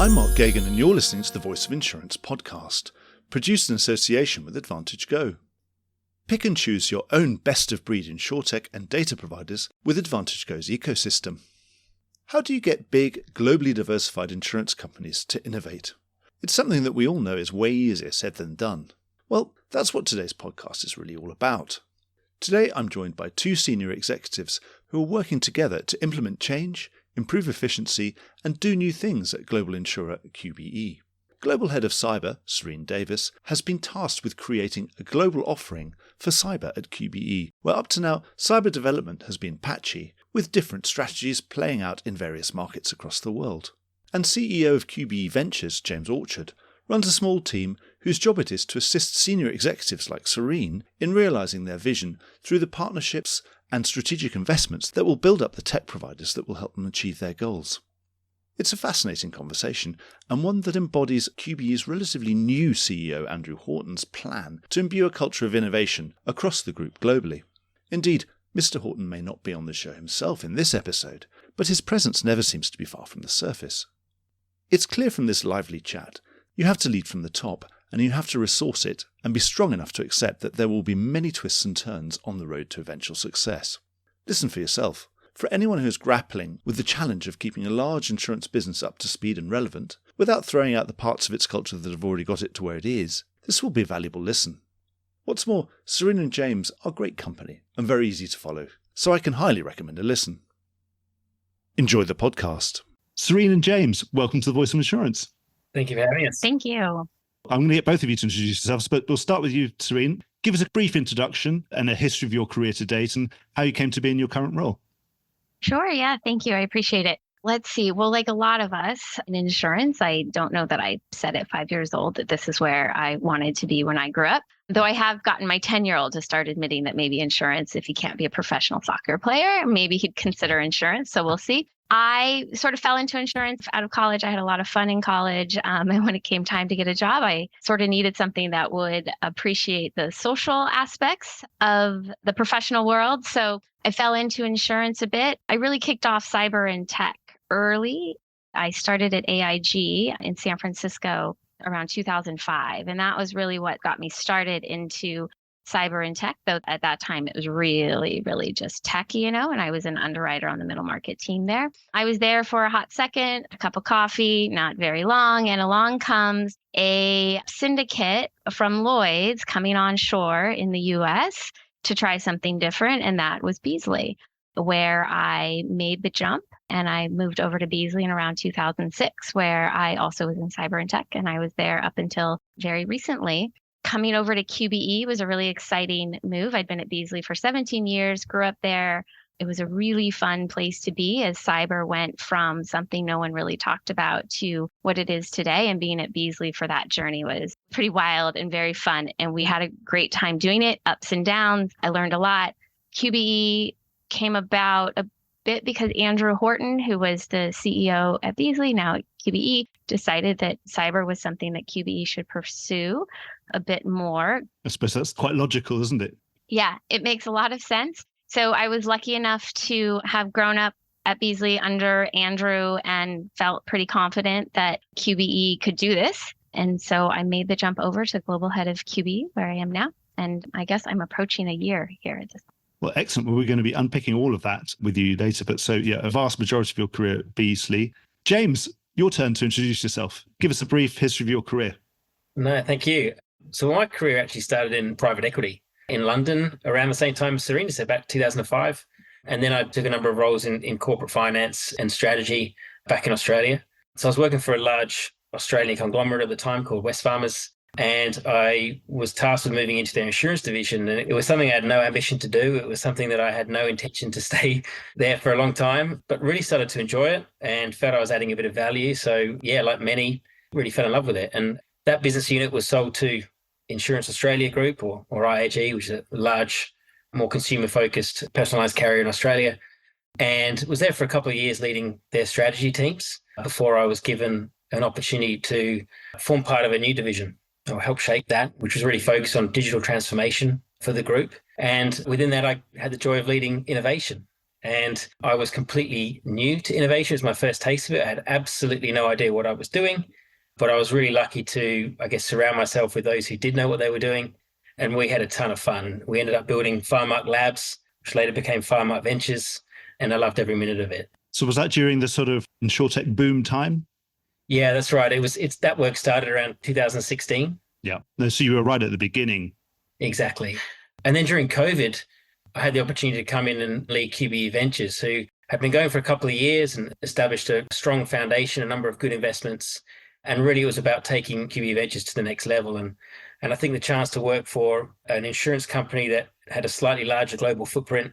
I'm Mark Gagan and you're listening to the Voice of Insurance podcast, produced in association with Advantage Go. Pick and choose your own best-of-breed insurtech and data providers with Advantage Go's ecosystem. How do you get big, globally diversified insurance companies to innovate? It's something that we all know is way easier said than done. Well, that's what today's podcast is really all about. Today I'm joined by two senior executives who are working together to implement change, improve efficiency, and do new things at global insurer QBE. Global Head of Cyber, Serene Davis, has been tasked with creating a global offering for cyber at QBE, where up to now cyber development has been patchy, with different strategies playing out in various markets across the world. And CEO of QBE Ventures, James Orchard, runs a small team whose job it is to assist senior executives like Serene in realising their vision through the partnerships and strategic investments that will build up the tech providers that will help them achieve their goals. It's a fascinating conversation, and one that embodies QBE's relatively new CEO Andrew Horton's plan to imbue a culture of innovation across the group globally. Indeed, Mr. Horton may not be on the show himself in this episode, but his presence never seems to be far from the surface. It's clear from this lively chat, you have to lead from the top, and you have to resource it and be strong enough to accept that there will be many twists and turns on the road to eventual success. Listen for yourself. For anyone who is grappling with the challenge of keeping a large insurance business up to speed and relevant, without throwing out the parts of its culture that have already got it to where it is, this will be a valuable listen. What's more, Serene and James are great company and very easy to follow, so I can highly recommend a listen. Enjoy the podcast. Serene and James, welcome to the Voice of Insurance. Thank you for having us. Thank you. I'm going to get both of you to introduce yourselves, but we'll start with you, Serene. Give us a brief introduction and a history of your career to date and how you came to be in your current role. Sure. Yeah. Thank you. I appreciate it. Let's see. Well, like a lot of us in insurance, I don't know that I said at 5 years old that this is where I wanted to be when I grew up. Though I have gotten my 10-year-old to start admitting that maybe insurance, if he can't be a professional soccer player, maybe he'd consider insurance. So we'll see. I sort of fell into insurance out of college. I had a lot of fun in college. And when it came time to get a job, I sort of needed something that would appreciate the social aspects of the professional world. So I fell into insurance a bit. I really kicked off cyber and tech early. I started at AIG in San Francisco around 2005. And that was really what got me started into cyber and tech, though at that time it was really, really just tech, and I was an underwriter on the middle market team there. I was there for a hot second, a cup of coffee, not very long, and along comes a syndicate from Lloyd's coming on shore in the US to try something different, and that was Beazley, where I made the jump and I moved over to Beazley in around 2006, where I also was in cyber and tech, and I was there up until very recently. Coming over to QBE was a really exciting move. I'd been at Beazley for 17 years, grew up there. It was a really fun place to be as cyber went from something no one really talked about to what it is today. And being at Beazley for that journey was pretty wild and very fun. And we had a great time doing it, ups and downs. I learned a lot. QBE came about a bit because Andrew Horton, who was the CEO at Beazley, now at QBE, decided that cyber was something that QBE should pursue a bit more. I suppose that's quite logical, isn't it? Yeah, it makes a lot of sense. So I was lucky enough to have grown up at Beazley under Andrew and felt pretty confident that QBE could do this. And so I made the jump over to global head of QBE, where I am now. And I guess I'm approaching a year here at this point. Well, excellent. Well, we're going to be unpicking all of that with you later. But so, yeah, a vast majority of your career at Beazley. James, your turn to introduce yourself. Give us a brief history of your career. No, thank you. So my career actually started in private equity in London around the same time as Serene, so back 2005. And then I took a number of roles in corporate finance and strategy back in Australia. So I was working for a large Australian conglomerate at the time called Wesfarmers. And I was tasked with moving into their insurance division. And it was something I had no ambition to do. It was something that I had no intention to stay there for a long time, but really started to enjoy it and felt I was adding a bit of value. So yeah, like many, really fell in love with it. And that business unit was sold to Insurance Australia Group or IAG, which is a large, more consumer-focused personalised carrier in Australia, and was there for a couple of years leading their strategy teams before I was given an opportunity to form part of a new division or help shape that, which was really focused on digital transformation for the group. And within that, I had the joy of leading innovation. And I was completely new to innovation. It was my first taste of it. I had absolutely no idea what I was doing, but I was really lucky to, I guess, surround myself with those who did know what they were doing. And we had a ton of fun. We ended up building Farmark Labs, which later became Farmark Ventures. And I loved every minute of it. So was that during the sort of insurtech boom time? Yeah, that's right. It's that work started around 2016. Yeah. No, so you were right at the beginning. Exactly. And then during COVID, I had the opportunity to come in and lead QBE Ventures, who had been going for a couple of years and established a strong foundation, a number of good investments. And really it was about taking QBE Ventures to the next level. And I think the chance to work for an insurance company that had a slightly larger global footprint,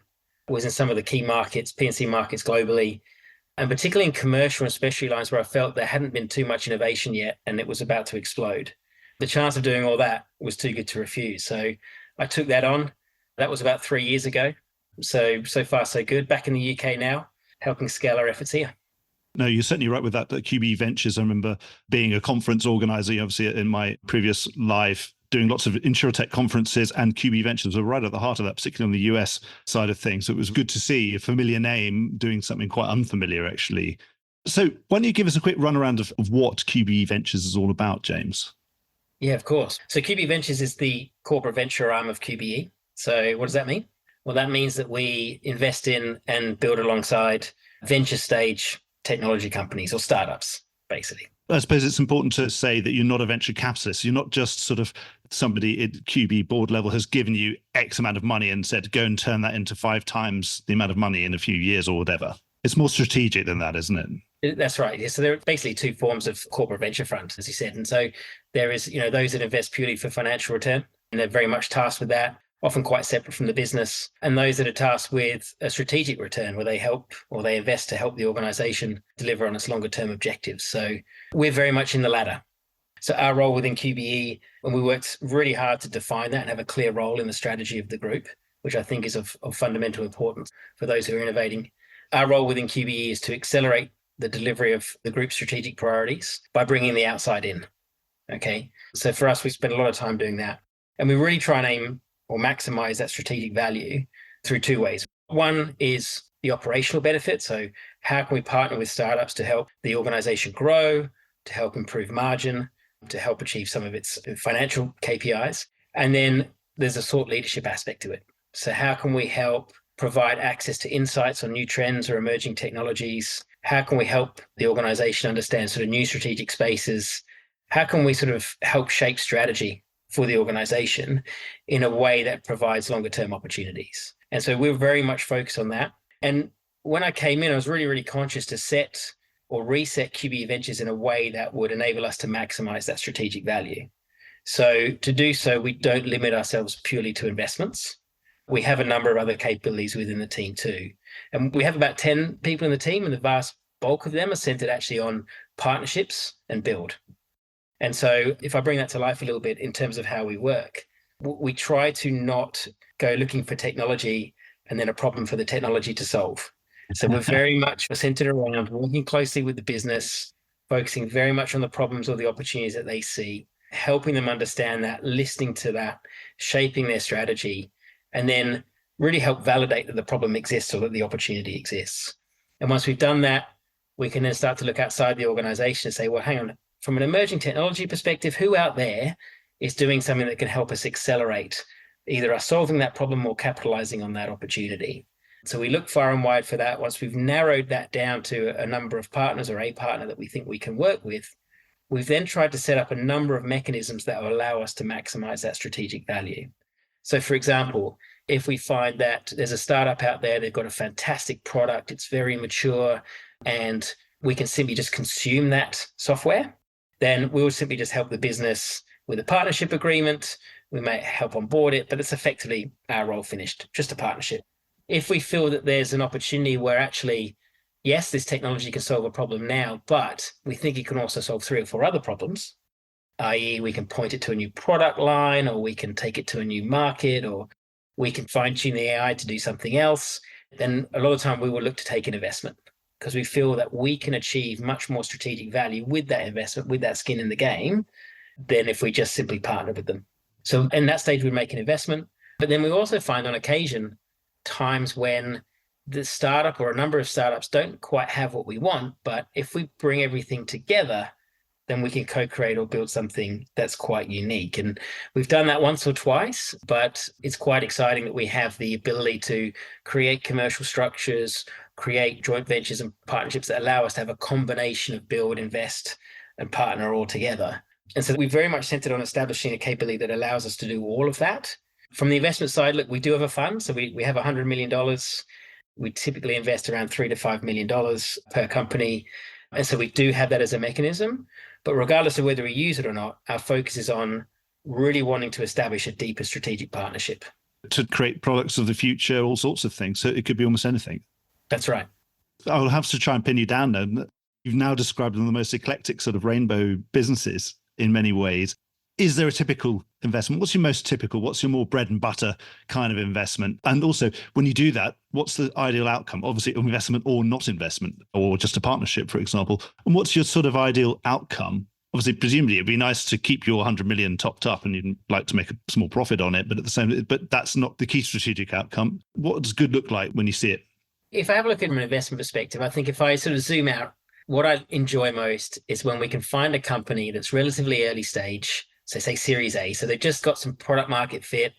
was in some of the key markets, P&C markets globally, and particularly in commercial and specialty lines where I felt there hadn't been too much innovation yet and it was about to explode. The chance of doing all that was too good to refuse. So I took that on. That was about 3 years ago. So far, so good. Back in the UK now, helping scale our efforts here. No, you're certainly right with that. QBE Ventures, I remember being a conference organizer, obviously in my previous life, doing lots of insurtech conferences, and QBE Ventures were right at the heart of that, particularly on the US side of things. So it was good to see a familiar name doing something quite unfamiliar, actually. So why don't you give us a quick run around of what QBE Ventures is all about, James? Yeah, of course. So QBE Ventures is the corporate venture arm of QBE. So what does that mean? Well, that means that we invest in and build alongside venture stage technology companies or startups, basically. I suppose it's important to say that you're not a venture capitalist. You're not just sort of somebody at QB board level has given you X amount of money and said, go and turn that into 5 times the amount of money in a few years or whatever. It's more strategic than that, isn't it? That's right. So there are basically 2 forms of corporate venture fund, as you said. And so there is, those that invest purely for financial return, and they're very much tasked with that, often quite separate from the business, and those that are tasked with a strategic return where they help or they invest to help the organization deliver on its longer term objectives. So we're very much in the latter. So our role within QBE, and we worked really hard to define that and have a clear role in the strategy of the group, which I think is of fundamental importance for those who are innovating. Our role within QBE is to accelerate the delivery of the group's strategic priorities by bringing the outside in. Okay. So for us, we spend a lot of time doing that. And we really try and aim or maximize that strategic value through 2 ways. One is the operational benefit. So how can we partner with startups to help the organization grow, to help improve margin, to help achieve some of its financial KPIs? And then there's a thought leadership aspect to it. So how can we help provide access to insights on new trends or emerging technologies? How can we help the organization understand sort of new strategic spaces? How can we sort of help shape strategy for the organization in a way that provides longer term opportunities? And so we're very much focused on that. And when I came in, I was really, really conscious to set or reset QBE Ventures in a way that would enable us to maximize that strategic value. So to do so, we don't limit ourselves purely to investments. We have a number of other capabilities within the team too. And we have about 10 people in the team, and the vast bulk of them are centered actually on partnerships and build. And so if I bring that to life a little bit in terms of how we work, we try to not go looking for technology and then a problem for the technology to solve. So we're very much centered around working closely with the business, focusing very much on the problems or the opportunities that they see, helping them understand that, listening to that, shaping their strategy, and then really help validate that the problem exists or that the opportunity exists. And once we've done that, we can then start to look outside the organization and say, well, hang on, from an emerging technology perspective, who out there is doing something that can help us accelerate either us solving that problem or capitalizing on that opportunity? So we look far and wide for that. Once we've narrowed that down to a number of partners or a partner that we think we can work with, we've then tried to set up a number of mechanisms that will allow us to maximize that strategic value. So for example, if we find that there's a startup out there, they've got a fantastic product, it's very mature, and we can simply just consume that software, then we'll simply just help the business with a partnership agreement. We may help onboard it, but it's effectively our role finished, just a partnership. If we feel that there's an opportunity where actually, yes, this technology can solve a problem now, but we think it can also solve 3 or 4 other problems, i.e. we can point it to a new product line, or we can take it to a new market, or we can fine-tune the AI to do something else, then a lot of the time we will look to take an investment because we feel that we can achieve much more strategic value with that investment, with that skin in the game, than if we just simply partner with them. So in that stage, we make an investment. But then we also find on occasion times when the startup or a number of startups don't quite have what we want, but if we bring everything together, then we can co-create or build something that's quite unique. And we've done that once or twice, but it's quite exciting that we have the ability to create commercial structures, create joint ventures and partnerships that allow us to have a combination of build, invest, and partner all together. And so we're very much centered on establishing a capability that allows us to do all of that. From the investment side, look, we do have a fund. So we have $100 million. We typically invest around $3 to $5 million per company. And so we do have that as a mechanism. But regardless of whether we use it or not, our focus is on really wanting to establish a deeper strategic partnership. To create products of the future, all sorts of things. So it could be almost anything. That's right. I'll have to try and pin you down then. You've now described them the most eclectic sort of rainbow businesses in many ways. Is there a typical investment? What's your most typical? What's your more bread and butter kind of investment? And also, when you do that, what's the ideal outcome? Obviously, investment or not investment, or just a partnership, for example. And what's your sort of ideal outcome? Obviously, presumably, it'd be nice to keep your 100 million topped up and you'd like to make a small profit on it. But at the same, but that's not the key strategic outcome. What does good look like when you see it? If I have a look at it from an investment perspective, I think if I sort of zoom out, what I enjoy most is when we can find a company that's relatively early stage, so say Series A. So they've just got some product market fit,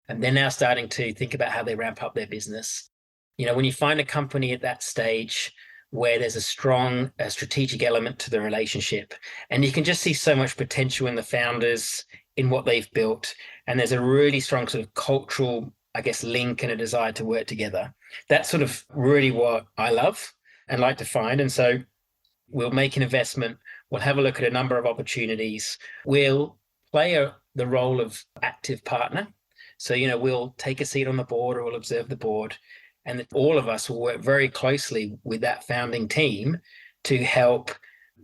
and they're now starting to think about how they ramp up their business. You know, when you find a company at that stage where there's a strong strategic element to the relationship, and you can just see so much potential in the founders, in what they've built, and there's a really strong sort of cultural, I guess, link and a desire to work together. That's sort of really what I love and like to find. And so we'll make an investment. We'll have a look at a number of opportunities. We'll play the role of active partner. So, you know, we'll take a seat on the board or we'll observe the board. And all of us will work very closely with that founding team to help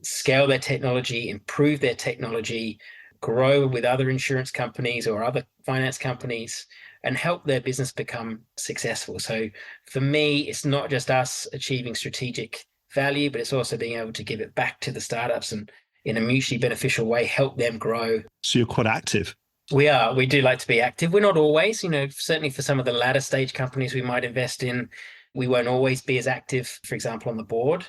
scale their technology, improve their technology, grow with other insurance companies or other finance companies, and help their business become successful. So for me, it's not just us achieving strategic value, but it's also being able to give it back to the startups and in a mutually beneficial way, help them grow. So you're quite active. We are. We do like to be active. We're not always, you know, certainly for some of the latter stage companies we might invest in, we won't always be as active, for example, on the board.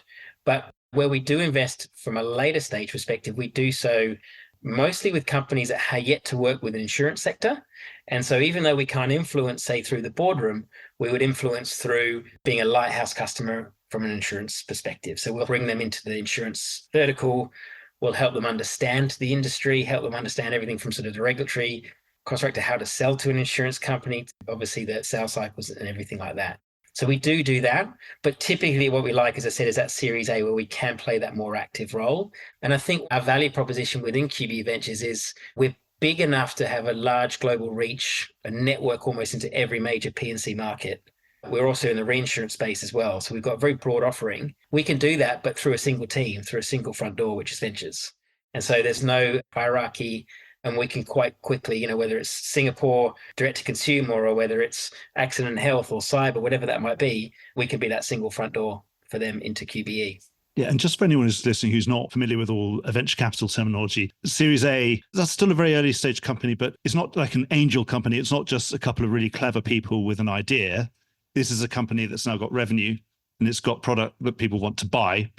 But where we do invest from a later stage perspective, we do so mostly with companies that have yet to work with an insurance sector. And so even though we can't influence, say, through the boardroom, we would influence through being a lighthouse customer from an insurance perspective. So we'll bring them into the insurance vertical. We'll help them understand the industry, help them understand everything from sort of the regulatory construct to how to sell to an insurance company, obviously the sales cycles and everything like that. So we do that. But typically what we like, as I said, is that Series A where we can play that more active role. And I think our value proposition within QBE Ventures is we're big enough to have a large global reach, a network almost into every major P&C market. We're also in the reinsurance space as well. So we've got a very broad offering. We can do that, but through a single team, through a single front door, which is Ventures. And so there's no hierarchy, and we can quite quickly, you know, whether it's Singapore direct to consumer or whether it's accident and health or cyber, whatever that might be, we can be that single front door for them into QBE. Yeah, and just for anyone who's listening who's not familiar with all venture capital terminology, Series A, that's still a very early stage company, but it's not like an angel company. It's not just a couple of really clever people with an idea. This is a company that's now got revenue and it's got product that people want to buy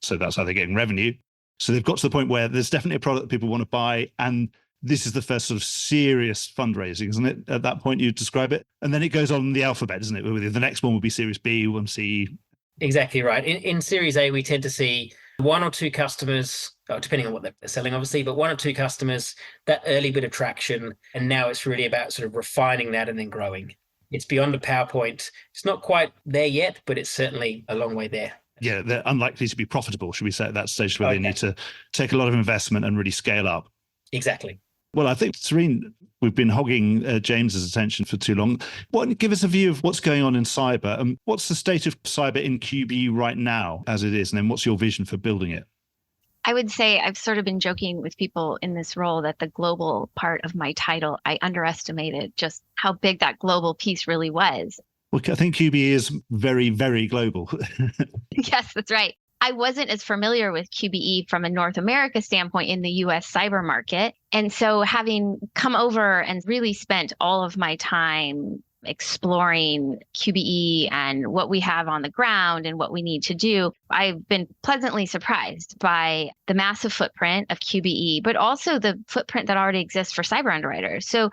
so that's how they're getting revenue. So they've got to the point where there's definitely a product that people want to buy. And this is the first sort of serious fundraising, isn't it? At that point, you describe it. And then it goes on the alphabet, isn't it? The next one will be Series B, 1C. Exactly right. In Series A, we tend to see one or two customers, depending on what they're selling, obviously, but one or two customers, that early bit of traction. And now it's really about sort of refining that and then growing. It's beyond a PowerPoint. It's not quite there yet, but it's certainly a long way there. Yeah, they're unlikely to be profitable, should we say, at that stage where they need to take a lot of investment and really scale up. Exactly. Well, I think, Serene, we've been hogging James's attention for too long. Give us a view of what's going on in cyber. What's the state of cyber in QBE right now as it is? And then what's your vision for building it? I would say I've sort of been joking with people in this role that the global part of my title, I underestimated just how big that global piece really was. Well, I think QBE is very, very global. Yes, that's right. I wasn't as familiar with QBE from a North America standpoint in the US cyber market. And so having come over and really spent all of my time exploring QBE and what we have on the ground and what we need to do, I've been pleasantly surprised by the massive footprint of QBE, but also the footprint that already exists for cyber underwriters. So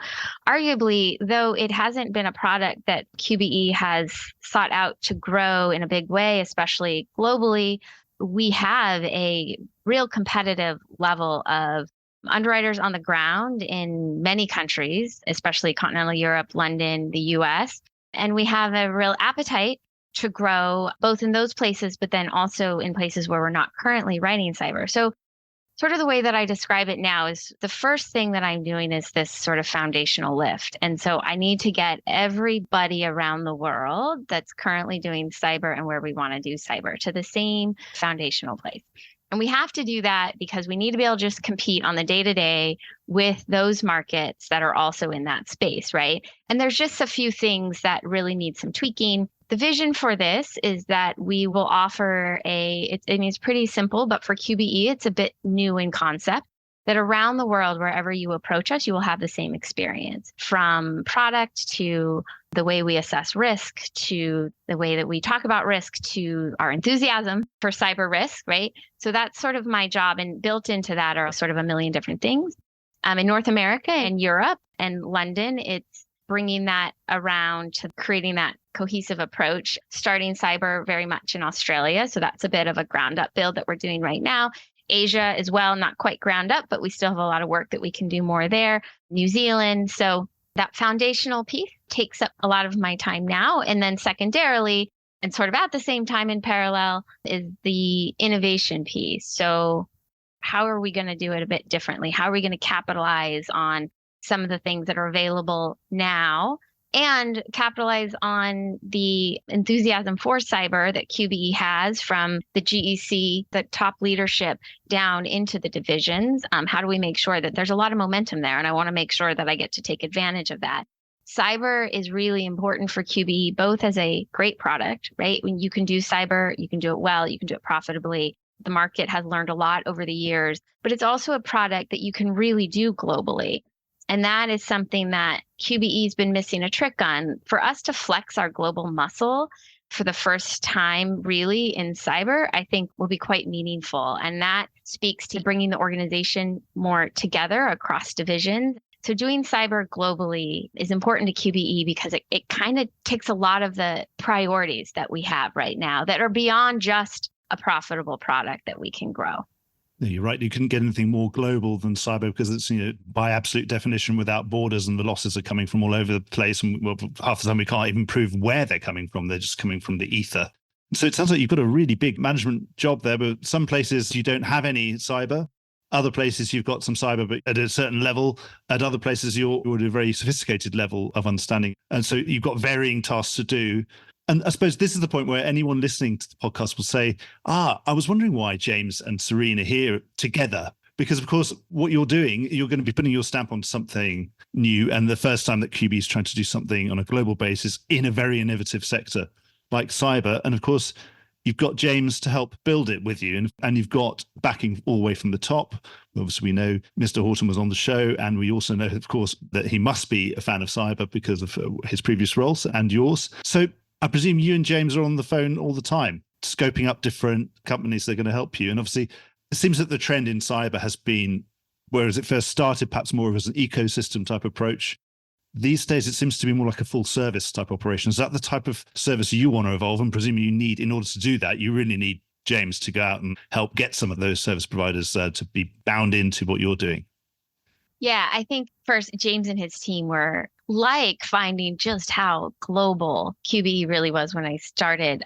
arguably, though it hasn't been a product that QBE has sought out to grow in a big way, especially globally, we have a real competitive level of underwriters on the ground in many countries, especially continental Europe, London, the US. And we have a real appetite to grow both in those places, but then also in places where we're not currently writing cyber. So sort of the way that I describe it now is the first thing that I'm doing is this sort of foundational lift. And so I need to get everybody around the world that's currently doing cyber and where we want to do cyber to the same foundational place. And we have to do that because we need to be able to just compete on the day-to-day with those markets that are also in that space, right? And there's just a few things that really need some tweaking. The vision for this is that we will offer it's pretty simple, but for QBE, it's a bit new in concept, that around the world, wherever you approach us, you will have the same experience, from product to the way we assess risk, to the way that we talk about risk, to our enthusiasm for cyber risk, right? So that's sort of my job. And built into that are sort of a million different things. In North America and Europe and London, it's bringing that around to creating that cohesive approach, starting cyber very much in Australia. So that's a bit of a ground up build that we're doing right now. Asia as well, not quite ground up, but we still have a lot of work that we can do more there. New Zealand. So that foundational piece takes up a lot of my time now. And then secondarily, and sort of at the same time in parallel, is the innovation piece. So how are we going to do it a bit differently? How are we going to capitalize on some of the things that are available now and capitalize on the enthusiasm for cyber that QBE has from the GEC, the top leadership, down into the divisions? How do we make sure that there's a lot of momentum there? And I want to make sure that I get to take advantage of that. Cyber is really important for QBE, both as a great product, right? When you can do cyber, you can do it well, you can do it profitably. The market has learned a lot over the years, but it's also a product that you can really do globally. And that is something that QBE's been missing a trick on. For us to flex our global muscle for the first time really in cyber, I think will be quite meaningful. And that speaks to bringing the organization more together across divisions. So doing cyber globally is important to QBE because it kind of ticks a lot of the priorities that we have right now that are beyond just a profitable product that we can grow. Yeah, you're right. You couldn't get anything more global than cyber because it's, by absolute definition without borders, and the losses are coming from all over the place. And half the time we can't even prove where they're coming from. They're just coming from the ether. So it sounds like you've got a really big management job there, but some places you don't have any cyber. Other places you've got some cyber, but at a certain level. At other places you're at a very sophisticated level of understanding. And so you've got varying tasks to do. And I suppose this is the point where anyone listening to the podcast will say, I was wondering why James and Serene are here together. Because, of course, what you're doing, you're going to be putting your stamp on something new. And the first time that QB is trying to do something on a global basis in a very innovative sector like cyber. And, of course, you've got James to help build it with you. And you've got backing all the way from the top. Obviously, we know Mr. Horton was on the show. And we also know, of course, that he must be a fan of cyber because of his previous roles and yours. So I presume you and James are on the phone all the time, scoping up different companies that are going to help you. And obviously, it seems that the trend in cyber has been, whereas it first started perhaps more as an ecosystem type approach, these days it seems to be more like a full service type operation. Is that the type of service you want to evolve? And presumably you need, in order to do that, you really need James to go out and help get some of those service providers to be bound into what you're doing. Yeah, I think first, James and his team were like finding just how global QBE really was when I started.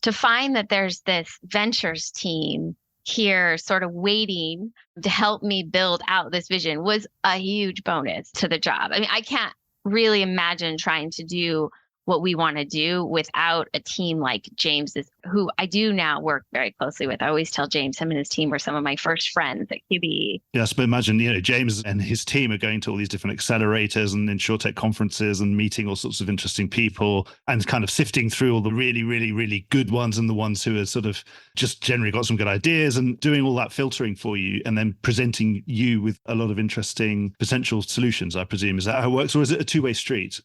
To find that there's this ventures team here sort of waiting to help me build out this vision was a huge bonus to the job. I mean, I can't really imagine trying to do what we want to do without a team like James's, who I do now work very closely with. I always tell James, him and his team were some of my first friends at QBE. Yes, but imagine, James and his team are going to all these different accelerators and insurtech conferences and meeting all sorts of interesting people and kind of sifting through all the really, really, really good ones and the ones who are sort of just generally got some good ideas and doing all that filtering for you and then presenting you with a lot of interesting potential solutions, I presume. Is that how it works, or is it a two-way street?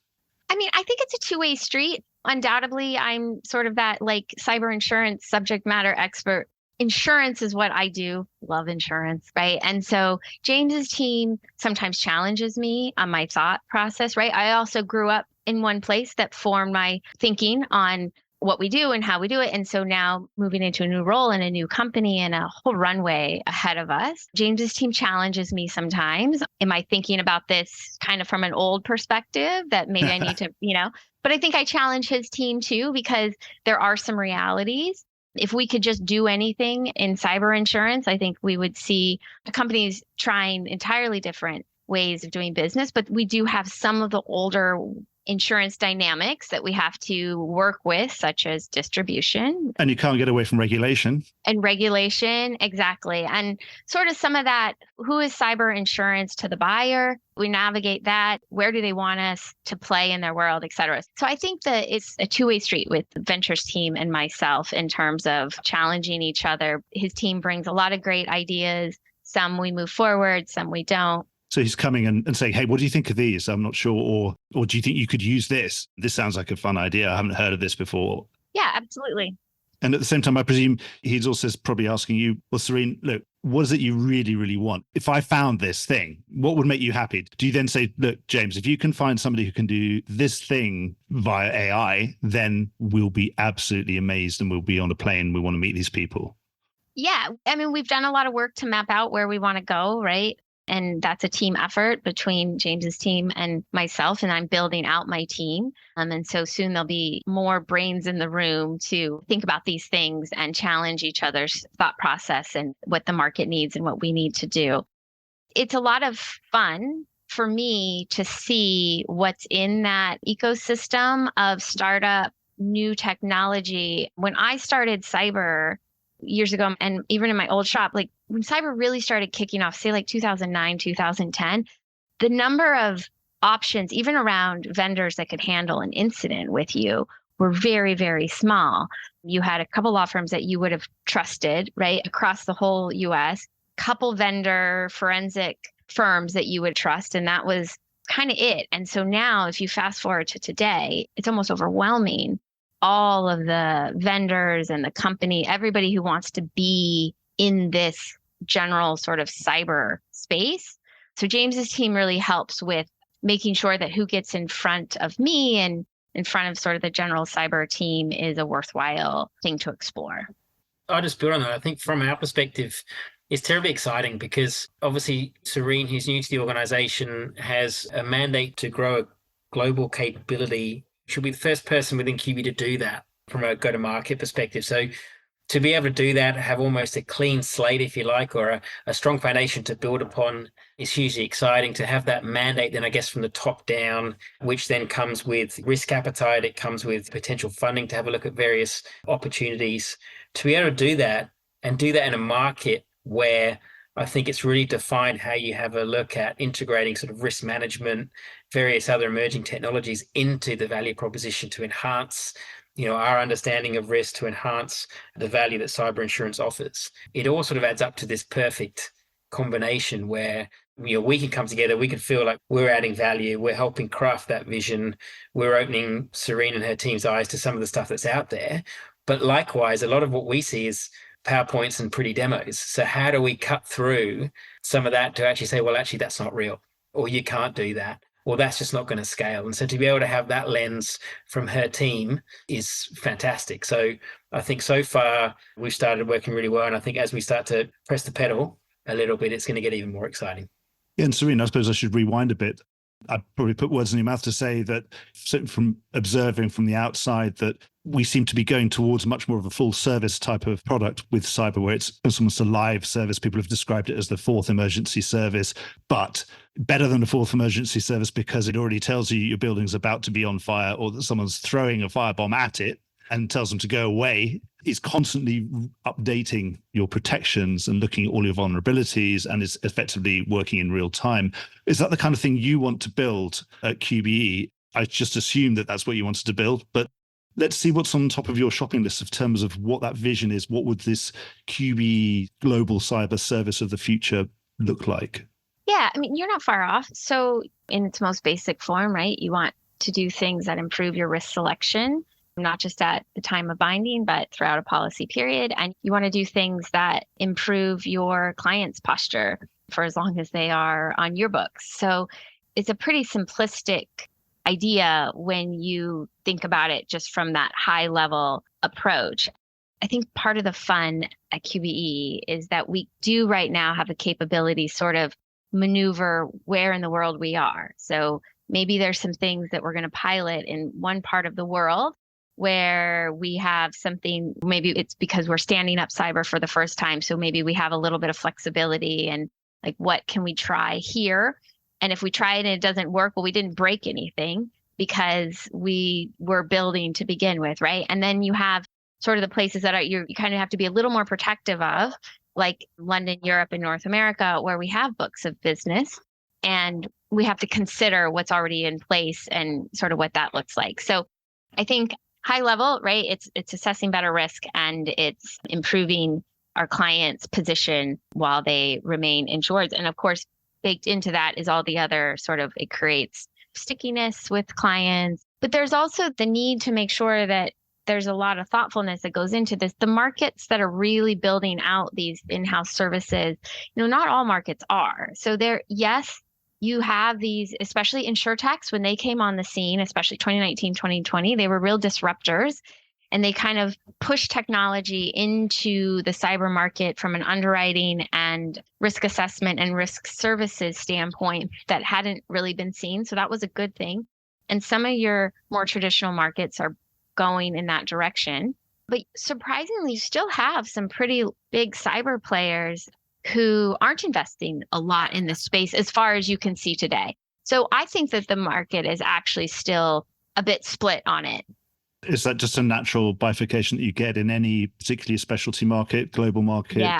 I mean, I think it's a two-way street. Undoubtedly, I'm sort of that like cyber insurance subject matter expert. Insurance is what I do. Love insurance, right? And so James's team sometimes challenges me on my thought process, right? I also grew up in one place that formed my thinking on what we do and how we do it. And so now moving into a new role in a new company and a whole runway ahead of us, James's team challenges me sometimes. Am I thinking about this kind of from an old perspective that maybe I need to, but I think I challenge his team too, because there are some realities. If we could just do anything in cyber insurance, I think we would see companies trying entirely different ways of doing business, but we do have some of the older insurance dynamics that we have to work with, such as distribution. And you can't get away from regulation. And regulation, exactly. And sort of some of that, who is cyber insurance to the buyer? We navigate that. Where do they want us to play in their world, et cetera? So I think that it's a two-way street with the ventures team and myself in terms of challenging each other. His team brings a lot of great ideas. Some we move forward, some we don't. So he's coming and saying, hey, what do you think of these? I'm not sure. Or do you think you could use this? This sounds like a fun idea. I haven't heard of this before. Yeah, absolutely. And at the same time, I presume he's also probably asking you, well, Serene, look, what is it you really, really want? If I found this thing, what would make you happy? Do you then say, look, James, if you can find somebody who can do this thing via AI, then we'll be absolutely amazed and we'll be on a plane. We want to meet these people. Yeah. I mean, we've done a lot of work to map out where we want to go, right? And that's a team effort between James's team and myself, and I'm building out my team. And so soon there'll be more brains in the room to think about these things and challenge each other's thought process and what the market needs and what we need to do. It's a lot of fun for me to see what's in that ecosystem of startup, new technology. When I started cyber years ago, and even in my old shop, like when cyber really started kicking off, say like 2009, 2010, the number of options, even around vendors that could handle an incident with you, were very, very small. You had a couple law firms that you would have trusted, right, across the whole US, couple vendor forensic firms that you would trust, and that was kind of it. And so now, if you fast forward to today, it's almost overwhelming. All of the vendors and the company, everybody who wants to be in this general sort of cyber space. So James's team really helps with making sure that who gets in front of me and in front of sort of the general cyber team is a worthwhile thing to explore. I'll just build on that. I think from our perspective, it's terribly exciting because obviously Serene, who's new to the organization, has a mandate to grow a global capability. She'll be the first person within QBE to do that from a go-to-market perspective. So to be able to do that, have almost a clean slate, if you like, or a strong foundation to build upon is hugely exciting. To have that mandate then, I guess, from the top down, which then comes with risk appetite, it comes with potential funding to have a look at various opportunities. To be able to do that and do that in a market where I think it's really defined how you have a look at integrating sort of risk management, various other emerging technologies into the value proposition to enhance, our understanding of risk, to enhance the value that cyber insurance offers. It all sort of adds up to this perfect combination where we can come together, we can feel like we're adding value, we're helping craft that vision, we're opening Serene and her team's eyes to some of the stuff that's out there. But likewise, a lot of what we see is PowerPoints and pretty demos. So how do we cut through some of that to actually say, well, actually, that's not real, or you can't do that, or that's just not going to scale. And so to be able to have that lens from her team is fantastic. So I think so far we've started working really well. And I think as we start to press the pedal a little bit, it's going to get even more exciting. Yeah, and Serene, I suppose I should rewind a bit. I'd probably put words in your mouth to say that from observing from the outside that we seem to be going towards much more of a full service type of product with cyber, where it's almost a live service. People have described it as the fourth emergency service, but better than a fourth emergency service because it already tells you your building's about to be on fire or that someone's throwing a firebomb at it and tells them to go away. It's constantly updating your protections and looking at all your vulnerabilities and is effectively working in real time. Is that the kind of thing you want to build at QBE? I just assumed that that's what you wanted to build, but let's see what's on top of your shopping list in terms of what that vision is. What would this QBE global cyber service of the future look like? Yeah, I mean, you're not far off. So in its most basic form, right? You want to do things that improve your risk selection, not just at the time of binding, but throughout a policy period. And you want to do things that improve your client's posture for as long as they are on your books. So it's a pretty simplistic idea when you think about it just from that high level approach. I think part of the fun at QBE is that we do right now have the capability sort of maneuver where in the world we are. So maybe there's some things that we're going to pilot in one part of the world where we have something, maybe it's because we're standing up cyber for the first time. So maybe we have a little bit of flexibility and like, what can we try here? And if we try it and it doesn't work, well, we didn't break anything because we were building to begin with, right? And then you have sort of the places that you kind of have to be a little more protective of, like London, Europe, and North America, where we have books of business. And we have to consider what's already in place and sort of what that looks like. So I think high level, right? It's assessing better risk and it's improving our client's position while they remain insured. And of course, baked into that is all the other sort of, it creates stickiness with clients. But there's also the need to make sure that there's a lot of thoughtfulness that goes into this. The markets that are really building out these in-house services, not all markets are. So yes, you have these, especially insurtechs, when they came on the scene, especially 2019, 2020, they were real disruptors. And they kind of pushed technology into the cyber market from an underwriting and risk assessment and risk services standpoint that hadn't really been seen. So that was a good thing. And some of your more traditional markets are going in that direction. But surprisingly, you still have some pretty big cyber players who aren't investing a lot in this space as far as you can see today. So I think that the market is actually still a bit split on it. Is that just a natural bifurcation that you get in any particularly specialty market, global market,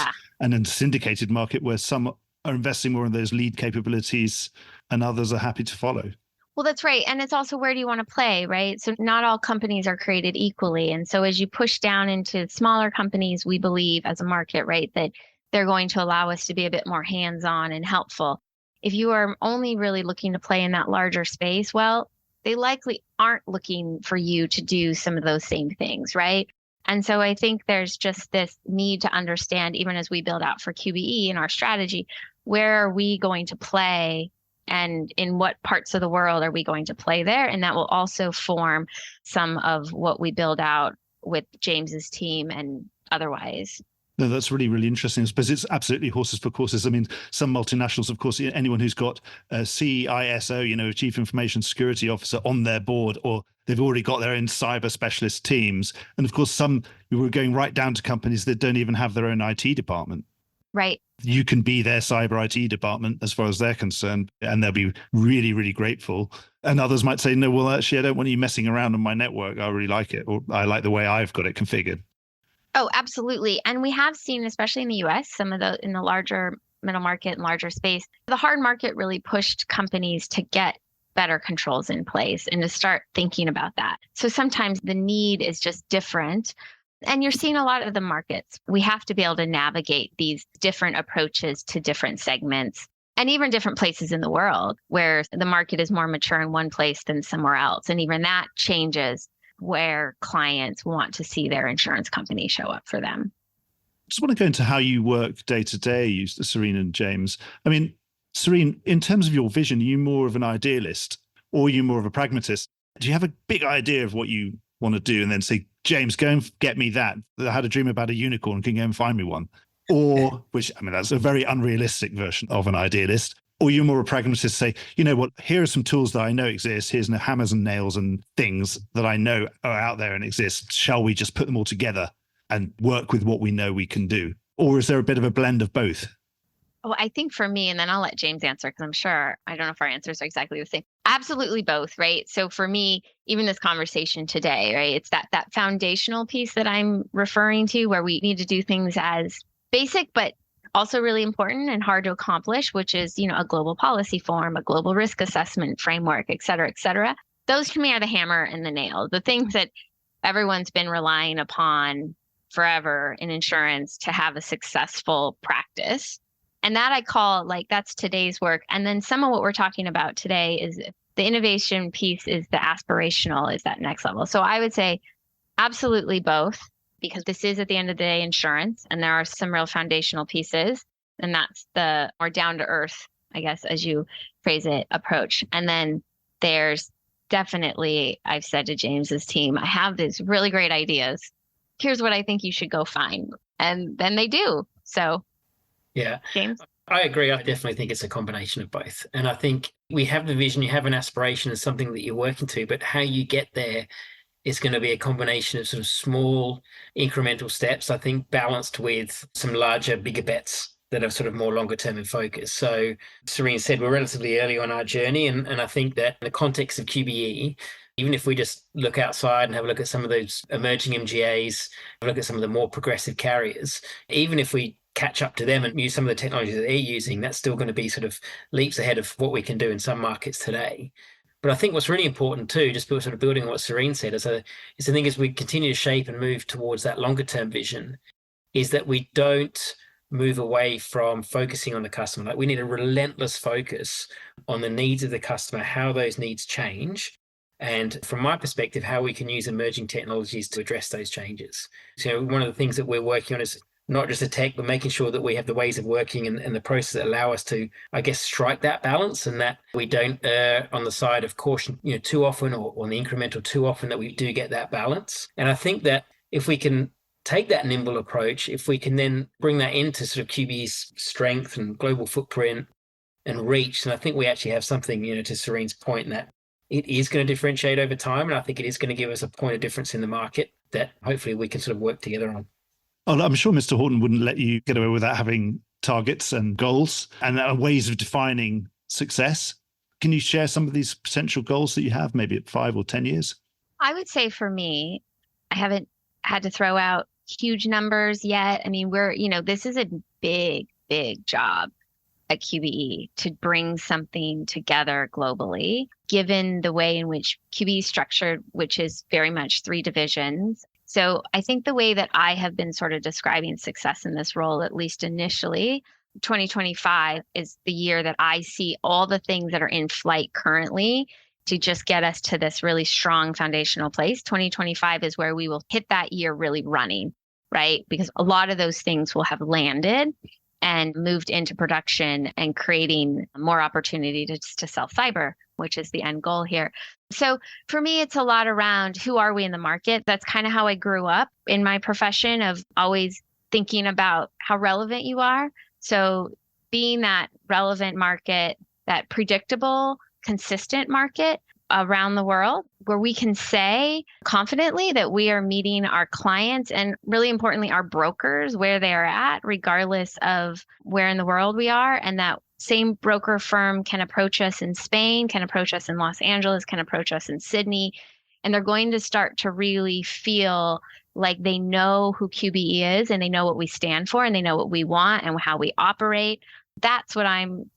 and then syndicated market where some are investing more in those lead capabilities and others are happy to follow? Well, that's right. And it's also, where do you want to play, right? So not all companies are created equally. And so as you push down into smaller companies, we believe as a market, right, that they're going to allow us to be a bit more hands-on and helpful. If you are only really looking to play in that larger space, well, they likely aren't looking for you to do some of those same things, right? And so I think there's just this need to understand, even as we build out for QBE in our strategy, where are we going to play and in what parts of the world are we going to play there? And that will also form some of what we build out with James's team and otherwise. No, that's really, really interesting. I suppose it's absolutely horses for courses. I mean, some multinationals, of course, anyone who's got a CISO, Chief Information Security Officer on their board, or they've already got their own cyber specialist teams. And of course, some we're going right down to companies that don't even have their own IT department. Right. You can be their cyber IT department as far as they're concerned, and they'll be really, really grateful. And others might say, no, well, actually, I don't want you messing around on my network. I really like it, or I like the way I've got it configured. Oh, absolutely. And we have seen, especially in the US, some of in the larger middle market and larger space, the hard market really pushed companies to get better controls in place and to start thinking about that. So sometimes the need is just different. And you're seeing a lot of the markets. We have to be able to navigate these different approaches to different segments and even different places in the world where the market is more mature in one place than somewhere else. And even that changes where clients want to see their insurance company show up for them. Just want to go into how you work day to day, Serene and James. I mean, Serene, in terms of your vision, are you more of an idealist or are you more of a pragmatist? Do you have a big idea of what you want to do and then say, James, go and get me that? I had a dream about a unicorn, can you go and find me one? Or, that's a very unrealistic version of an idealist. Or you're more a pragmatist, say, you know what, here are some tools that I know exist. Here's hammers and nails and things that I know are out there and exist. Shall we just put them all together and work with what we know we can do? Or is there a bit of a blend of both? Oh, I think for me, and then I'll let James answer because I'm sure, I don't know if our answers are exactly the same. Absolutely both, right? So for me, even this conversation today, right, it's that foundational piece that I'm referring to where we need to do things as basic, but also really important and hard to accomplish, which is, a global policy form, a global risk assessment framework, et cetera, et cetera. Those to me are the hammer and the nail, the things that everyone's been relying upon forever in insurance to have a successful practice. And that I call that's today's work. And then some of what we're talking about today is the innovation piece is the aspirational, is that next level. So I would say absolutely both, because this is at the end of the day insurance, and there are some real foundational pieces, and that's the more down to earth, I guess, as you phrase it, approach. And then there's definitely, I've said to James's team, I have these really great ideas. Here's what I think you should go find. And then they do. So, yeah, James? I agree. I definitely think it's a combination of both. And I think we have the vision, you have an aspiration and something that you're working to, but how you get there is going to be a combination of sort of small incremental steps, I think, balanced with some larger, bigger bets that are sort of more longer term in focus. So Serene said we're relatively early on our journey. And I think that in the context of QBE, even if we just look outside and have a look at some of those emerging MGAs, have a look at some of the more progressive carriers, even if we catch up to them and use some of the technologies that they're using, that's still going to be sort of leaps ahead of what we can do in some markets today. But I think what's really important too, just sort of building on what Serene said, is I think as we continue to shape and move towards that longer term vision, is that we don't move away from focusing on the customer. Like, we need a relentless focus on the needs of the customer, how those needs change, and from my perspective, how we can use emerging technologies to address those changes. So one of the things that we're working on is not just the tech, but making sure that we have the ways of working and the process that allow us to, I guess, strike that balance, and that we don't err on the side of caution, too often, or on the incremental too often, that we do get that balance. And I think that if we can take that nimble approach, if we can then bring that into sort of QBE's strength and global footprint and reach, and I think we actually have something, to Serene's point, that it is going to differentiate over time. And I think it is going to give us a point of difference in the market that hopefully we can sort of work together on. Oh, I'm sure Mr. Horton wouldn't let you get away without having targets and goals and ways of defining success. Can you share some of these potential goals that you have, maybe at 5 or 10 years? I would say for me, I haven't had to throw out huge numbers yet. I mean, this is a big, big job at QBE to bring something together globally, given the way in which QBE is structured, which is very much 3 divisions. So I think the way that I have been sort of describing success in this role, at least initially, 2025 is the year that I see all the things that are in flight currently to just get us to this really strong foundational place. 2025 is where we will hit that year really running, right? Because a lot of those things will have landed and moved into production and creating more opportunity to sell cyber, which is the end goal here. So for me, it's a lot around who are we in the market? That's kind of how I grew up in my profession, of always thinking about how relevant you are. So being that relevant market, that predictable, consistent market around the world, where we can say confidently that we are meeting our clients and, really importantly, our brokers where they are at, regardless of where in the world we are. And that same broker firm can approach us in Spain, can approach us in Los Angeles, can approach us in Sydney. And they're going to start to really feel like they know who QBE is, and they know what we stand for, and they know what we want and how we operate. That's what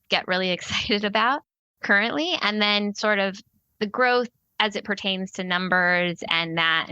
get really excited about currently. And then sort of the growth as it pertains to numbers and that,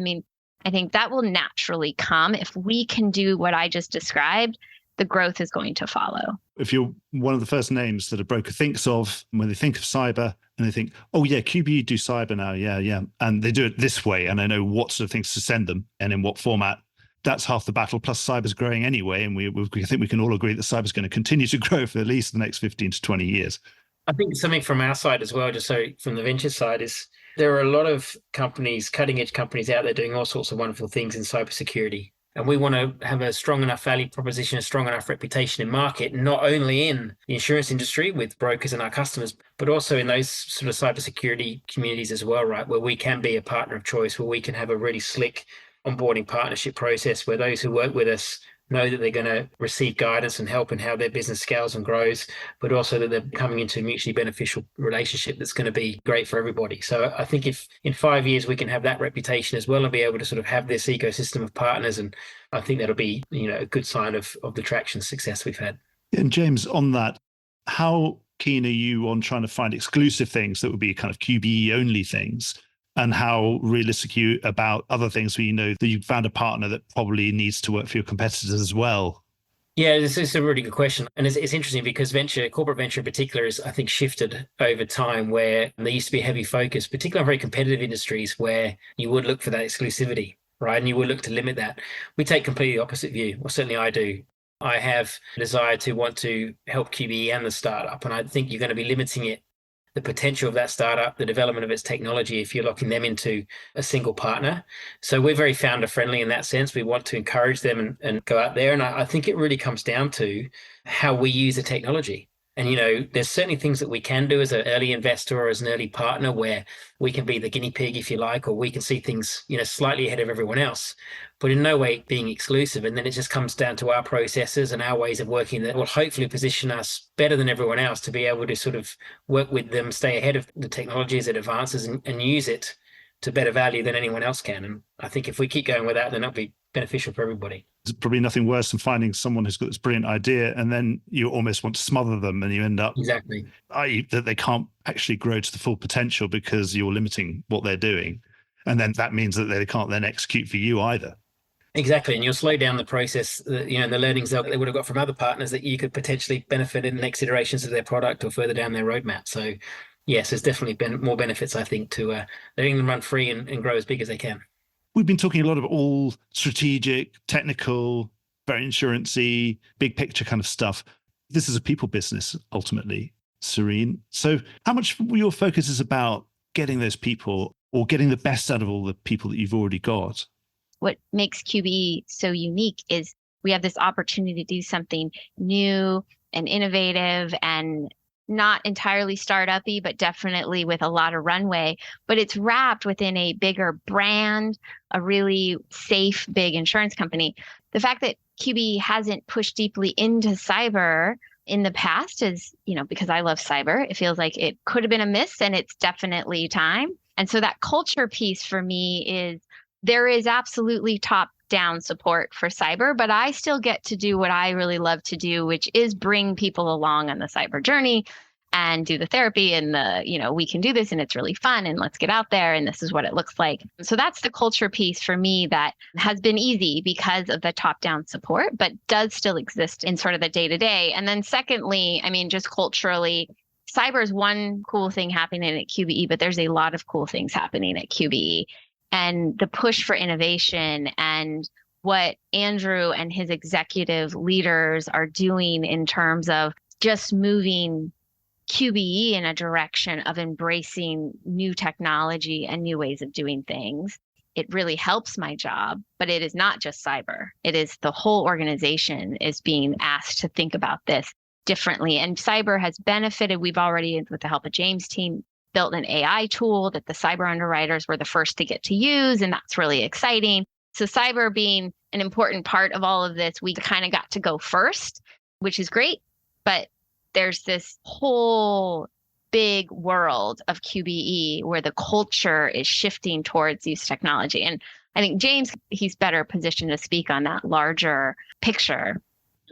I think that will naturally come. If we can do what I just described, the growth is going to follow. If you're one of the first names that a broker thinks of when they think of cyber, and they think, oh yeah, QBE do cyber now, yeah. And they do it this way, and I know what sort of things to send them and in what format. That's half the battle, plus cyber's growing anyway. And we think we can all agree that cyber's going to continue to grow for at least the next 15 to 20 years. I think something from our side as well, just so from the venture side, is there are a lot of companies, cutting edge companies out there doing all sorts of wonderful things in cybersecurity. And we want to have a strong enough value proposition, a strong enough reputation in market, not only in the insurance industry with brokers and our customers, but also in those sort of cybersecurity communities as well, right? Where we can be a partner of choice, where we can have a really slick onboarding partnership process, where those who work with us know that they're going to receive guidance and help in how their business scales and grows, but also that they're coming into a mutually beneficial relationship that's going to be great for everybody. So I think if in 5 years we can have that reputation as well and be able to sort of have this ecosystem of partners, and I think that'll be, a good sign of the traction success we've had. And James, on that, how keen are you on trying to find exclusive things that would be kind of QBE only things? And how realistic are you about other things where you know that you've found a partner that probably needs to work for your competitors as well? Yeah, this is a really good question. And it's interesting because corporate venture in particular is, I think, shifted over time where there used to be a heavy focus, particularly on very competitive industries where you would look for that exclusivity, right? And you would look to limit that. We take completely the opposite view, or certainly I do. I have a desire to want to help QBE and the startup. And I think you're going to be limiting it, the potential of that startup, the development of its technology, if you're locking them into a single partner. So we're very founder friendly in that sense. We want to encourage them and go out there. And I think it really comes down to how we use the technology. And, there's certainly things that we can do as an early investor or as an early partner where we can be the guinea pig, if you like, or we can see things, slightly ahead of everyone else, but in no way being exclusive. And then it just comes down to our processes and our ways of working that will hopefully position us better than everyone else to be able to sort of work with them, stay ahead of the technology as it advances and use it to better value than anyone else can. And I think if we keep going with that, then that'll be beneficial for everybody. There's probably nothing worse than finding someone who's got this brilliant idea and then you almost want to smother them and you end up Exactly that they can't actually grow to the full potential because you're limiting what they're doing. And then that means that they can't then execute for you either. Exactly. And you'll slow down the process, and the learnings that they would have got from other partners that you could potentially benefit in the next iterations of their product or further down their roadmap. So yes, there's definitely been more benefits, I think, to letting them run free and grow as big as they can. We've been talking a lot of all strategic, technical, very insurance-y, big picture kind of stuff. This is a people business, ultimately, Serene. So how much of your focus is about getting those people or getting the best out of all the people that you've already got? What makes QBE so unique is we have this opportunity to do something new and innovative and not entirely startup-y, but definitely with a lot of runway. But it's wrapped within a bigger brand, a really safe, big insurance company. The fact that QBE hasn't pushed deeply into cyber in the past is, because I love cyber, it feels like it could have been a miss and it's definitely time. And so that culture piece for me is there is absolutely top-down support for cyber, but I still get to do what I really love to do, which is bring people along on the cyber journey and do the therapy and we can do this and it's really fun and let's get out there and this is what it looks like. So that's the culture piece for me that has been easy because of the top-down support, but does still exist in sort of the day-to-day. And then secondly, just culturally, cyber is one cool thing happening at QBE, but there's a lot of cool things happening at QBE. And the push for innovation and what Andrew and his executive leaders are doing in terms of just moving QBE in a direction of embracing new technology and new ways of doing things. It really helps my job, but it is not just cyber. It is the whole organization is being asked to think about this differently. And cyber has benefited. We've already, with the help of James' team, built an AI tool that the cyber underwriters were the first to get to use, and that's really exciting. So cyber being an important part of all of this, we kind of got to go first, which is great, but there's this whole big world of QBE where the culture is shifting towards use technology. And I think James, he's better positioned to speak on that larger picture.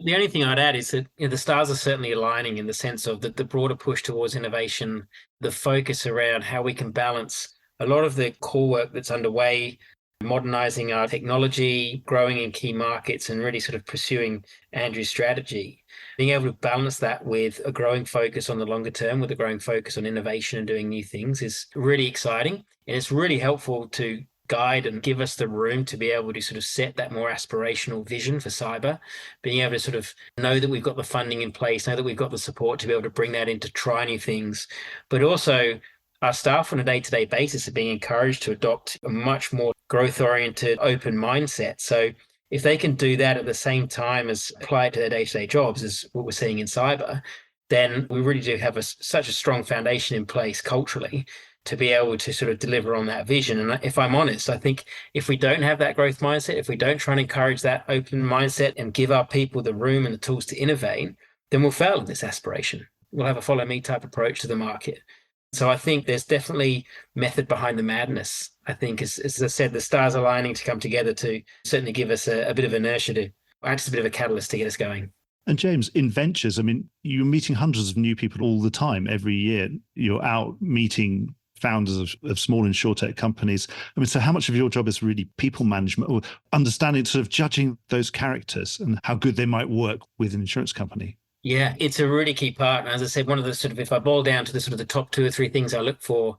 The only thing I'd add is that the stars are certainly aligning in the sense of the broader push towards innovation, the focus around how we can balance a lot of the core work that's underway, modernizing our technology, growing in key markets, and really sort of pursuing Andrew's strategy. Being able to balance that with a growing focus on the longer term, with a growing focus on innovation and doing new things is really exciting. And it's really helpful to guide and give us the room to be able to sort of set that more aspirational vision for cyber, being able to sort of know that we've got the funding in place, know that we've got the support to be able to bring that in to try new things, but also our staff on a day-to-day basis are being encouraged to adopt a much more growth-oriented, open mindset. So if they can do that at the same time as apply it to their day-to-day jobs, as what we're seeing in cyber, then we really do have such a strong foundation in place culturally to be able to sort of deliver on that vision. And if I'm honest, I think if we don't have that growth mindset, if we don't try and encourage that open mindset and give our people the room and the tools to innovate, then we'll fail in this aspiration. We'll have a follow me type approach to the market. So I think there's definitely method behind the madness. I think, as I said, the stars are aligning to come together to certainly give us a bit of inertia to act as a bit of a catalyst to get us going. And James, in ventures, you're meeting hundreds of new people all the time, every year. You're out meeting founders of small insurtech companies. I mean, so how much of your job is really people management or understanding, sort of judging those characters and how good they might work with an insurance company? Yeah, it's a really key part. And as I said, one of the sort of, if I boil down to the sort of the top two or three things I look for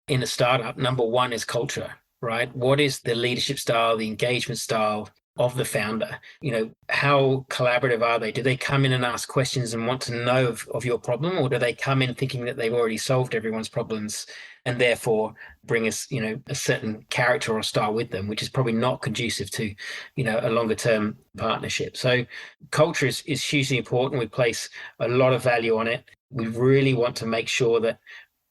in a startup, number one is culture, right? What is the leadership style, the engagement style of the founder? How collaborative are they? Do they come in and ask questions and want to know of your problem, or do they come in thinking that they've already solved everyone's problems and therefore bring us, a certain character or style with them, which is probably not conducive to, a longer term partnership. So culture is hugely important. We place a lot of value on it. We really want to make sure that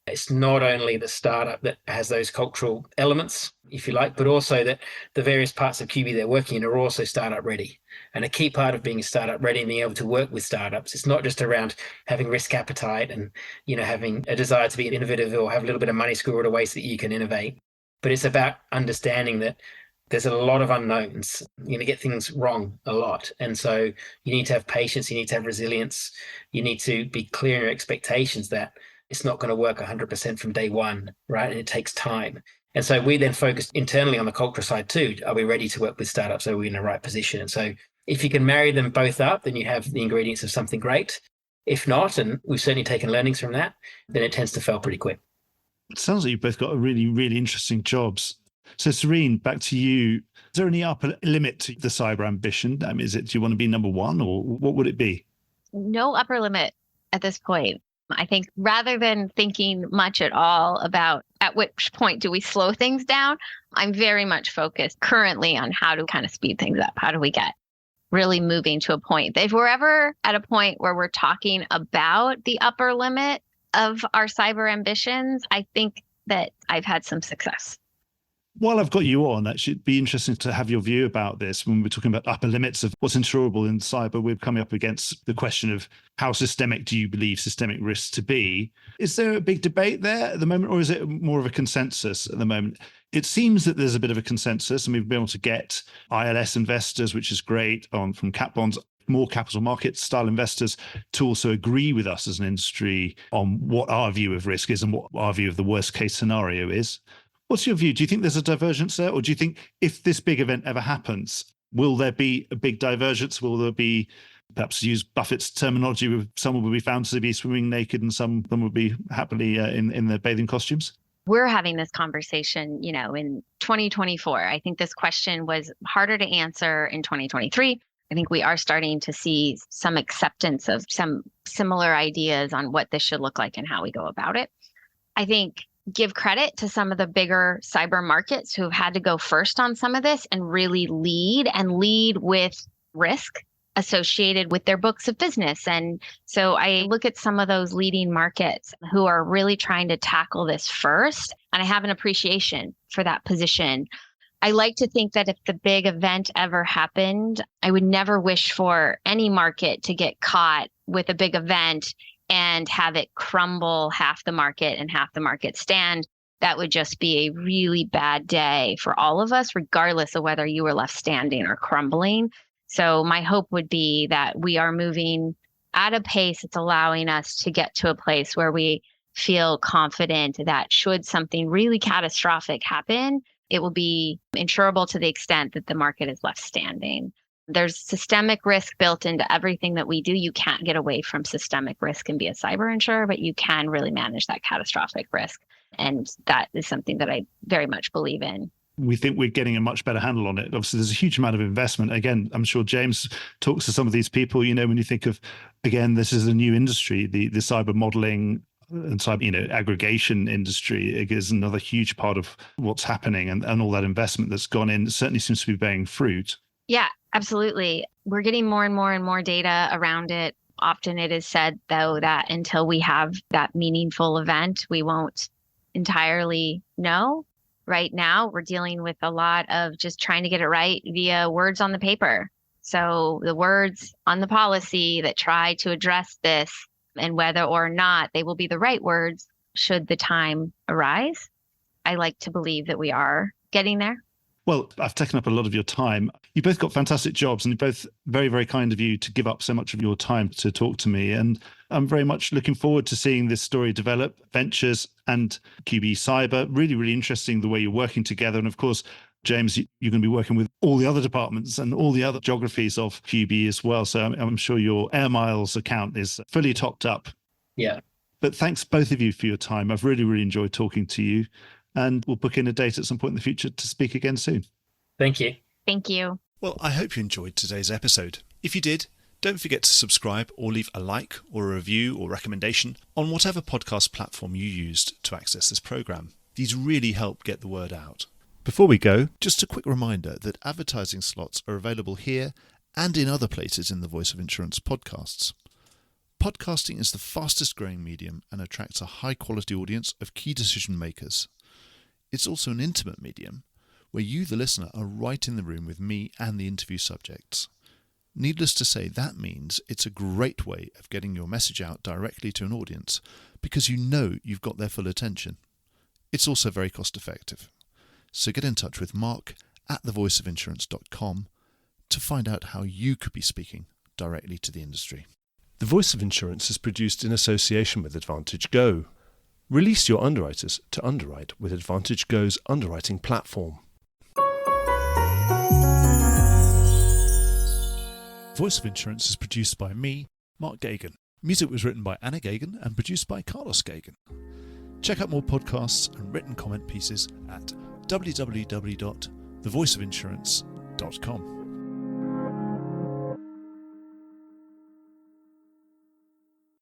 it's not only the startup that has those cultural elements, if you like, but also that the various parts of QBE they're working in are also startup ready. And a key part of being a startup ready and being able to work with startups, it's not just around having risk appetite and, having a desire to be innovative or have a little bit of money squirreled away so that you can innovate. But it's about understanding that there's a lot of unknowns. You're going to get things wrong a lot. And so you need to have patience, you need to have resilience, you need to be clear in your expectations that it's not going to work 100% from day one, right? And it takes time. And so we then focused internally on the culture side too. Are we ready to work with startups? Are we in the right position? And so if you can marry them both up, then you have the ingredients of something great. If not, and we've certainly taken learnings from that, then it tends to fail pretty quick. It sounds like you've both got a really, really interesting jobs. So Serene, back to you. Is there any upper limit to the cyber ambition? I mean, do you want to be number one, or what would it be? No upper limit at this point. I think rather than thinking much at all about at which point do we slow things down, I'm very much focused currently on how to kind of speed things up. How do we get really moving to a point? If we're ever at a point where we're talking about the upper limit of our cyber ambitions, I think that I've had some success. While I've got you on, actually, it'd be interesting to have your view about this. When we're talking about upper limits of what's insurable in cyber, we're coming up against the question of how systemic do you believe systemic risks to be? Is there a big debate there at the moment, or is it more of a consensus at the moment? It seems that there's a bit of a consensus, and we've been able to get ILS investors, which is great, from cat bonds, more capital market style investors to also agree with us as an industry on what our view of risk is and what our view of the worst case scenario is. What's your view? Do you think there's a divergence there? Or do you think if this big event ever happens, will there be a big divergence? Will there be, perhaps to use Buffett's terminology, someone will be found to be swimming naked and some of them will be happily in their bathing costumes? We're having this conversation, in 2024. I think this question was harder to answer in 2023. I think we are starting to see some acceptance of some similar ideas on what this should look like and how we go about it. I think give credit to some of the bigger cyber markets who have had to go first on some of this and really lead with risk associated with their books of business. And so I look at some of those leading markets who are really trying to tackle this first, and I have an appreciation for that position. I like to think that if the big event ever happened, I would never wish for any market to get caught with a big event and have it crumble half the market and half the market stand. That would just be a really bad day for all of us, regardless of whether you were left standing or crumbling. So my hope would be that we are moving at a pace that's allowing us to get to a place where we feel confident that should something really catastrophic happen, it will be insurable to the extent that the market is left standing. There's systemic risk built into everything that we do. You can't get away from systemic risk and be a cyber insurer, but you can really manage that catastrophic risk. And that is something that I very much believe in. We think we're getting a much better handle on it. Obviously, there's a huge amount of investment. Again, I'm sure James talks to some of these people, when you think of, again, this is a new industry, the cyber modeling and cyber, aggregation industry is another huge part of what's happening, and all that investment that's gone in certainly seems to be bearing fruit. Yeah, absolutely. We're getting more and more data around it. Often it is said, though, that until we have that meaningful event, we won't entirely know. Right now, we're dealing with a lot of just trying to get it right via words on the paper. So the words on the policy that try to address this, and whether or not they will be the right words should the time arise. I like to believe that we are getting there. Well, I've taken up a lot of your time. You both got fantastic jobs and you're both very, very kind of you to give up so much of your time to talk to me. And I'm very much looking forward to seeing this story develop. Ventures and QBE Cyber, really, really interesting the way you're working together. And of course, James, you're going to be working with all the other departments and all the other geographies of QBE as well. So I'm sure your air miles account is fully topped up. Yeah. But thanks both of you for your time. I've really, really enjoyed talking to you. And we'll book in a date at some point in the future to speak again soon. Thank you. Thank you. Well, I hope you enjoyed today's episode. If you did, don't forget to subscribe or leave a like or a review or recommendation on whatever podcast platform you used to access this program. These really help get the word out. Before we go, just a quick reminder that advertising slots are available here and in other places in the Voice of Insurance podcasts. Podcasting is the fastest growing medium and attracts a high quality audience of key decision makers. It's also an intimate medium where you, the listener, are right in the room with me and the interview subjects. Needless to say, that means it's a great way of getting your message out directly to an audience because you know you've got their full attention. It's also very cost effective. So get in touch with Mark at thevoiceofinsurance.com to find out how you could be speaking directly to the industry. The Voice of Insurance is produced in association with Advantage Go. Release your underwriters to underwrite with Advantage Go's underwriting platform. Voice of Insurance is produced by me, Mark Gagan. Music was written by Anna Gagan and produced by Carlos Gagan. Check out more podcasts and written comment pieces at www.thevoiceofinsurance.com.